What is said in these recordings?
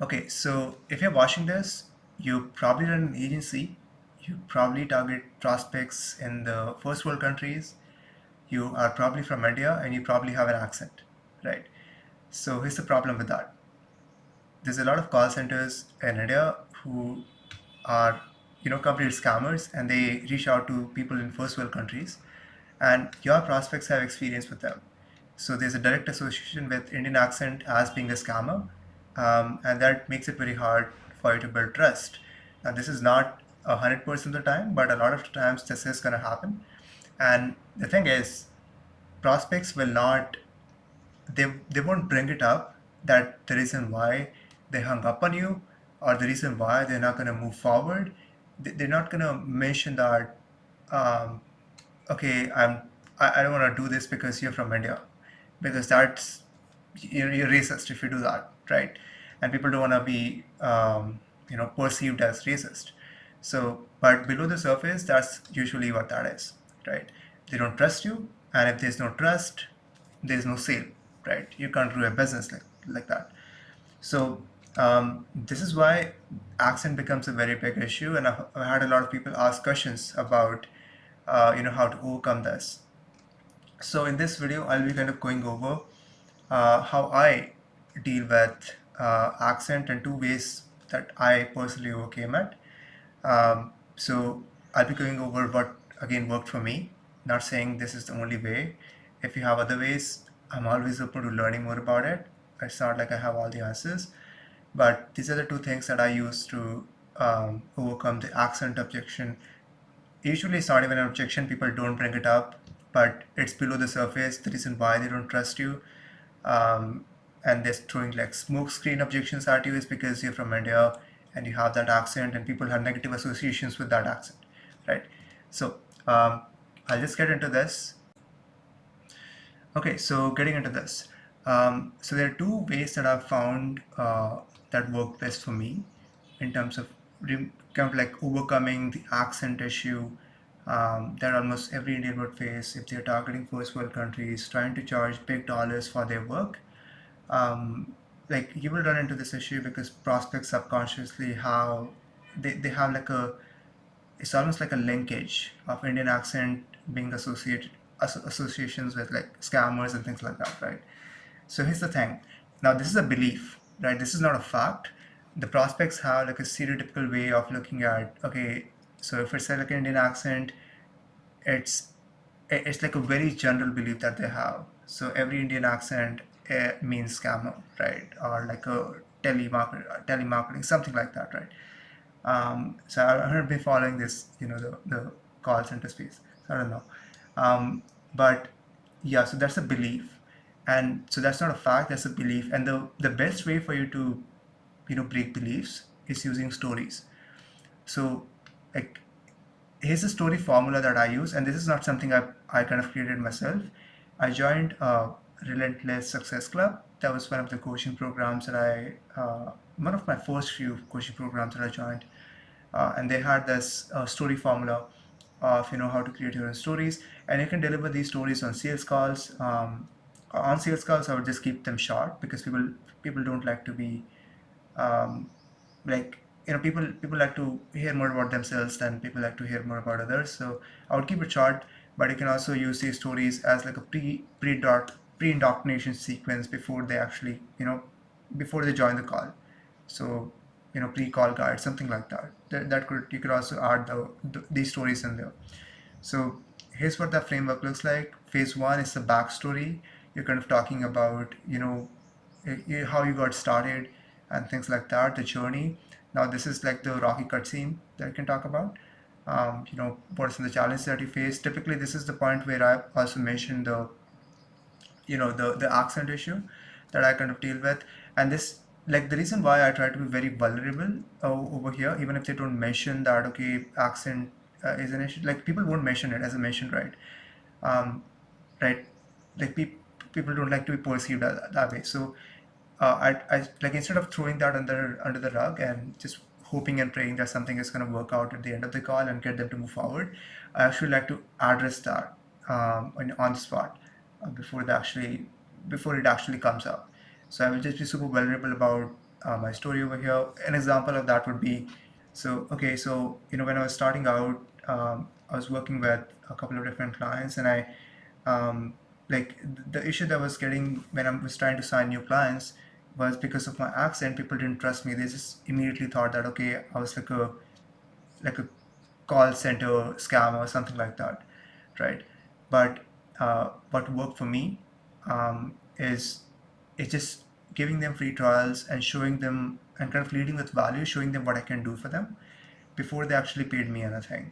Okay, so if you're watching this, you probably run an agency, you probably target prospects in the first world countries, you are probably from India, and you probably have an accent, right? So here's the problem with that. There's a lot of call centers in India who are, complete scammers, and they reach out to people in first world countries, and your prospects have experience with them. So there's a direct association with Indian accent as being a scammer, and that makes it very hard for you to build trust. Now, this is not 100% of the time, but a lot of times this is going to happen. And the thing is, prospects will not, they won't bring it up that the reason why they hung up on you or the reason why they're not going to move forward. They're not going to mention that, um, okay, I don't want to do this because you're from India, because that's, you're racist if you do that, right? And people don't want to be perceived as racist. So, but below the surface, that's usually what that is, right? They don't trust you, and if there's no trust, there's no sale, right? You can't do a business like that. So this is why accent becomes a very big issue, and I've had a lot of people ask questions about how to overcome this. So in this video, I'll be kind of going over how I deal with accent and two ways that I personally overcame it. So I'll be going over what again worked for me, not saying this is the only way. If you have other ways, I'm always open to learning more about it. It's not like I have all the answers, but these are the two things that I use to overcome the accent objection. Usually it's not even an objection, people don't bring it up, but it's below the surface, the reason why they don't trust you. And they're throwing like smoke screen objections at you is because you're from India and you have that accent, and people have negative associations with that accent, right? So I'll just get into this. Okay, so getting into this. So there are two ways that I've found that work best for me in terms of kind of like overcoming the accent issue that almost every Indian would face if they're targeting first world countries, trying to charge big dollars for their work. Like you will run into this issue because prospects subconsciously have, they have like a, it's almost like a linkage of Indian accent being associated, associations with like scammers and things like that, right? So here's the thing. Now this is a belief, right? This is not a fact. The prospects have like a stereotypical way of looking at, okay, so if it's like an Indian accent, it's it's like a very general belief that they have. So every Indian accent means scammer, right? Or like a telemarketing, something like that, right? So I haven't been following this, the call center space. So I don't know. But yeah, so that's a belief. And so that's not a fact, that's a belief. And the best way for you to, break beliefs is using stories. So like here's the story formula that I use, and this is not something I kind of created myself. I joined Relentless Success Club. That was one of the coaching programs that one of my first few coaching programs that I joined. And they had this story formula of, how to create your own stories, and you can deliver these stories on sales calls. On sales calls, I would just keep them short because people don't like to be um, like people like to hear more about themselves than people like to hear more about others. So I would keep it short, but you can also use these stories as like a pre indoctrination sequence before they actually, before they join the call. So pre-call guide, something like that. That could, you could also add these stories in there. So here's what the framework looks like. Phase one is the backstory. You're kind of talking about, how you got started and things like that, the journey. Now this is like the rocky cutscene that you can talk about. What are some of the challenges that you face? Typically, this is the point where I also mentioned the accent issue that I kind of deal with. And this, like, the reason why I try to be very vulnerable over here, even if they don't mention that, okay, accent is an issue, like people won't mention it, as I mentioned, right? um, right, like people don't like to be perceived that way. So I like, instead of throwing that under the rug and just hoping and praying that something is going to work out at the end of the call and get them to move forward, I actually like to address that on the spot before it actually comes up. So I will just be super vulnerable about my story over here. An example of that would be, so okay, so when I was starting out, I was working with a couple of different clients, and I um, like the issue that I was getting when I was trying to sign new clients was because of my accent. People didn't trust me. They just immediately thought that okay, I was like a call center scam or something like that, right? But what worked for me is it's just giving them free trials and showing them and kind of leading with value, showing them what I can do for them before they actually paid me anything.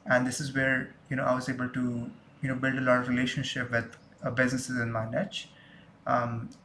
And this is where I was able to build a lot of relationship with businesses in my niche.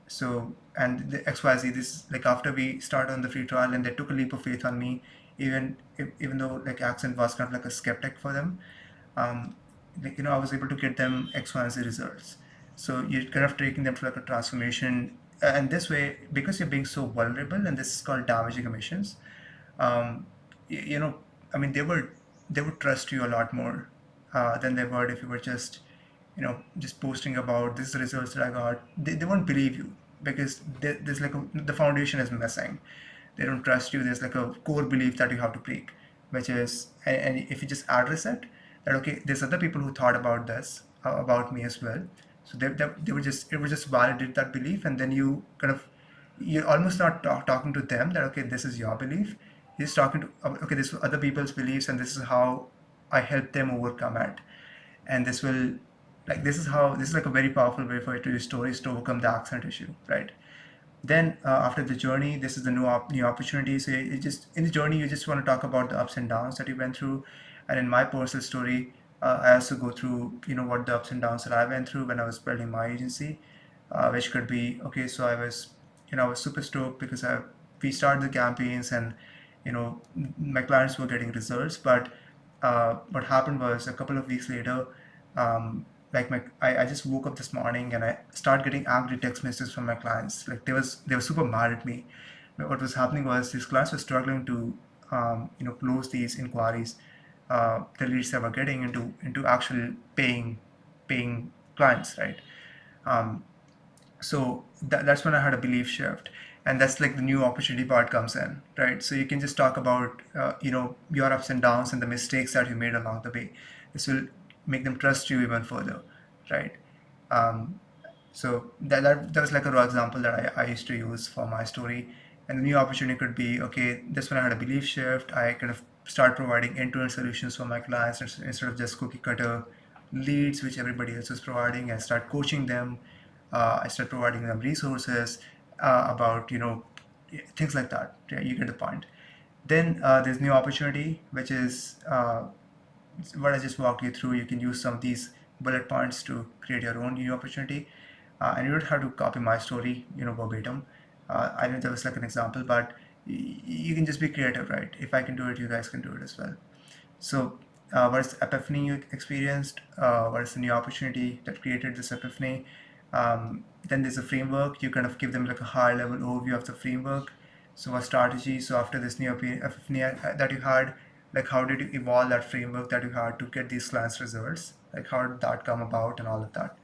So and the XYZ, this like after we started on the free trial and they took a leap of faith on me, even though like accent was kind of like a skeptic for them, um, like I was able to get them X, Y, and Z results. So you're kind of taking them to like a transformation, and this way, because you're being so vulnerable, and this is called damaging emissions. Um, y- you know, I mean, they would trust you a lot more than they would if you were just posting about this results that I got. They won't believe you because there's like the foundation is missing. They don't trust you. There's like a core belief that you have to break, which is, and if you just address it, that okay, there's other people who thought about this about me as well. So they would just it would just validate that belief, and then you're almost not talking to them that okay, this is your belief. You're just talking to okay, this is other people's beliefs, and this is how I help them overcome it. And this is like a very powerful way for you to use stories to overcome the accent issue, right? Then after the journey, this is the new opportunity. So it just in the journey, you just want to talk about the ups and downs that you went through. And in my personal story, I also go through what the ups and downs that I went through when I was building my agency, which could be okay. So I was super stoked because we started the campaigns, and my clients were getting results. But what happened was a couple of weeks later, like I just woke up this morning and I started getting angry text messages from my clients. Like they were super mad at me. But what was happening was these clients were struggling to close these inquiries, the leads that were getting into actual paying clients, right? Um, so that's when I had a belief shift, and that's like the new opportunity part comes in, right? So you can just talk about your ups and downs and the mistakes that you made along the way. This will make them trust you even further, right? um, so that was like a raw example that I used to use for my story. And the new opportunity could be okay, this one I had a belief shift. I kind of start providing end-to-end solutions for my clients instead of just cookie cutter leads which everybody else is providing. I start coaching them. I start providing them resources about things like that. Yeah, you get the point. Then there's new opportunity, which is what I just walked you through. You can use some of these bullet points to create your own new opportunity, and you don't have to copy my story, verbatim. I know that was like an example, but you can just be creative, right? If I can do it, you guys can do it as well. So, what is the epiphany you experienced? What is the new opportunity that created this epiphany? Then there's a framework. You kind of give them like a high level overview of the framework. So, a strategy. So, after this new epiphany that you had, like how did you evolve that framework that you had to get these clients results? Like how did that come about and all of that,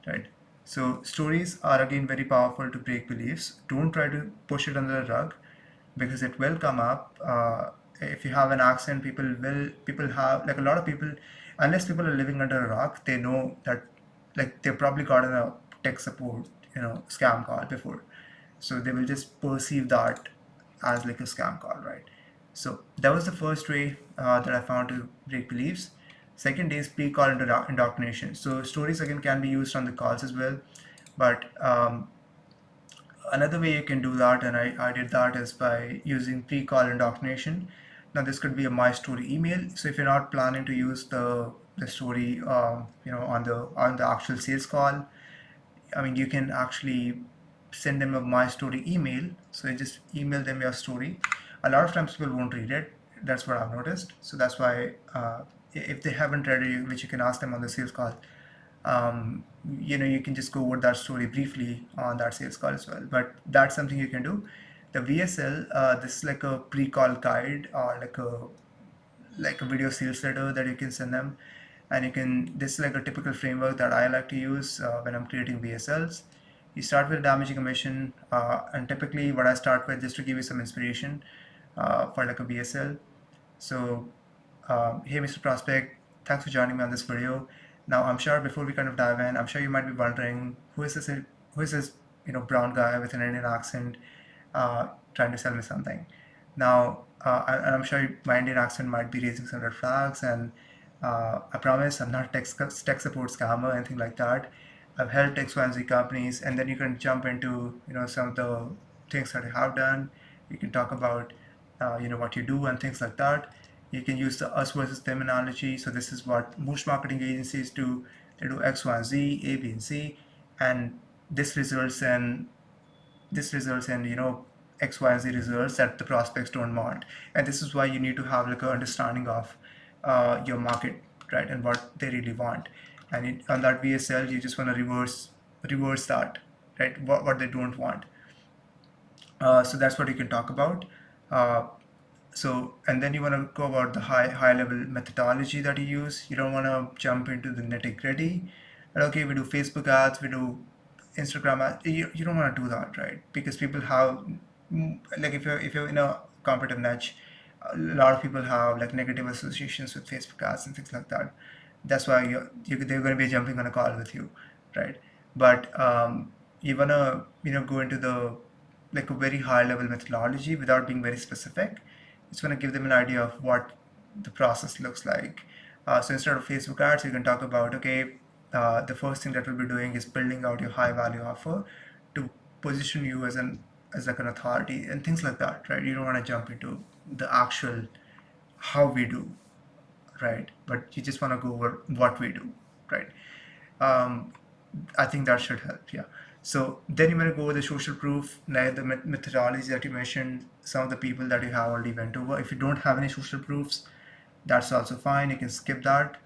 right? So, stories are again very powerful to break beliefs. Don't try to push it under the rug because it will come up. If you have an accent, people have like a lot of people, unless people are living under a rock, they know that like they've probably gotten a tech support scam call before, so they will just perceive that as like a scam call, right? So that was the first way that I found to break beliefs. Second is pre-call indoctrination. So stories again can be used on the calls as well, but another way you can do that, and I did that, is by using pre-call indoctrination. Now this could be a my story email. So if you're not planning to use the story on the actual sales call, I mean, you can actually send them a my story email. So you just email them your story. A lot of times people won't read it. That's what I've noticed. So that's why if they haven't read it, which you can ask them on the sales call, you can just go over that story briefly on that sales call as well. But that's something you can do. The VSL, this is like a pre-call guide or like a video sales letter that you can send them, and this is like a typical framework that I like to use when I'm creating VSLs. You start with a damaging omission, and typically what I start with, just to give you some inspiration for like a BSL. So, hey, Mr. Prospect, thanks for joining me on this video. Now, I'm sure before we kind of dive in, I'm sure you might be wondering who is this, brown guy with an Indian accent trying to sell me something. Now, I'm sure my Indian accent might be raising some red flags, and I promise I'm not a tech support scammer, anything like that. I've helped X, Y, and Z companies, and then you can jump into some of the things that I have done. You can talk about what you do and things like that. You can use the us versus them analogy. So this is what most marketing agencies do. They do X, Y, and Z, A, B, and C, and this results in X, Y, and Z results that the prospects don't want. And this is why you need to have like an understanding of your market, right, and what they really want. And on that VSL, you just want to reverse that, right, what they don't want. So that's what you can talk about. Uh, so, and then you want to go about the high level methodology that you use. You don't want to jump into the nitty gritty. Okay, we do Facebook ads, we do Instagram ads. You don't want to do that, right? Because people have like if you're in a competitive niche, a lot of people have like negative associations with Facebook ads and things like that. That's why they're going to be jumping on a call with you, right? But you want to go into the like a very high level methodology without being very specific. It's going to give them an idea of what the process looks like. So instead of Facebook ads, you can talk about, okay, the first thing that we'll be doing is building out your high value offer to position you as like an authority and things like that, right? You don't want to jump into the actual how we do, right? But you just want to go over what we do, right? Um, I think that should help. Yeah. So then you want to go with the social proof, like the methodology that you mentioned, some of the people that you have already went over. If you don't have any social proofs, that's also fine. You can skip that.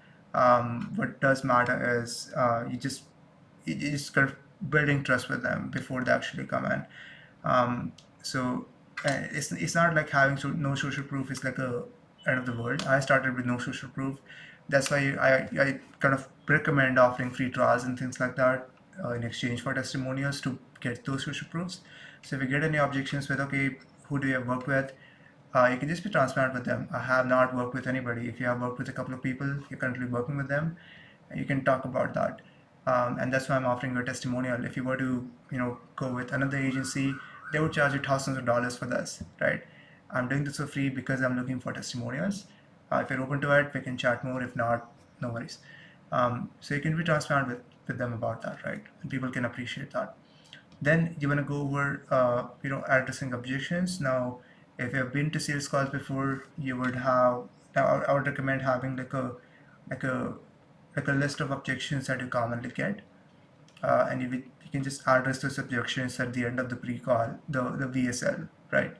What does matter is you just kind of building trust with them before they actually come in. So it's not like having no social proof is like a end of the world. I started with no social proof. That's why I kind of recommend offering free trials and things like that in exchange for testimonials to get those social proofs. So if you get any objections with, okay, who do you have worked with, you can just be transparent with them. I have not worked with anybody. If you have worked with a couple of people, you're currently working with them, you can talk about that. And that's why I'm offering you a testimonial. If you were to, go with another agency, they would charge you thousands of dollars for this, right? I'm doing this for free because I'm looking for testimonials. If you're open to it, we can chat more. If not, no worries. So you can be transparent with them about that, right? And people can appreciate that. Then you want to go over, addressing objections. Now, if you have been to sales calls before, you would have. Now, I would recommend having like a, like a list of objections that you commonly get, and you can just address those objections at the end of the pre-call, the VSL, right?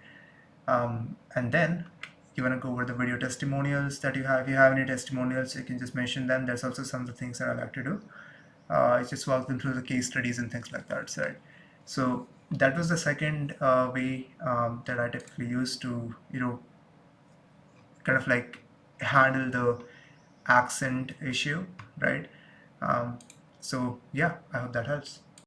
And then you want to go over the video testimonials that you have. If you have any testimonials, you can just mention them. There's also some of the things that I like to do. I just walk them through the case studies and things like that. So that was the second way that I typically use to, kind of like handle the accent issue, right? Um, so yeah, I hope that helps.